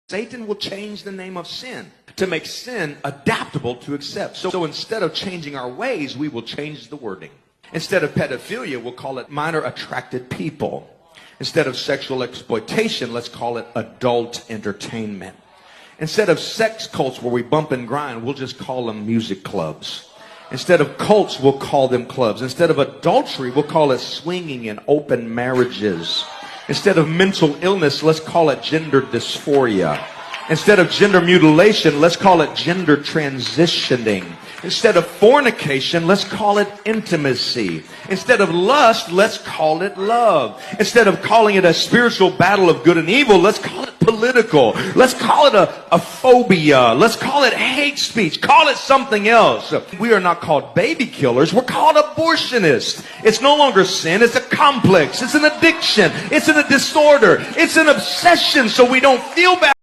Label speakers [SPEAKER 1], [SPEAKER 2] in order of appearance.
[SPEAKER 1] Satan will change the name of sin to make sin adaptable to accept. So instead of changing our ways, we will change the wording. Instead of pedophilia, we'll call it minor attracted people. Instead of sexual exploitation, let's call it adult entertainment. Instead of sex cults where we bump and grind, we'll just call them music clubs. Instead of cults, we'll call them clubs. Instead of adultery, we'll call it swinging and open marriages. Instead of mental illness, let's call it gender dysphoria. Instead of gender mutilation, let's call it gender transitioning. Instead of fornication, let's call it intimacy. Instead of lust, let's call it love. Instead of calling it a spiritual battle of good and evil, let's call it political. Let's call it a phobia. Let's call it hate speech. Call it something else. We are not called baby killers. We're called abortionists. It's no longer sin. It's a complex. It's an addiction. It's a disorder. It's an obsession so we don't feel bad.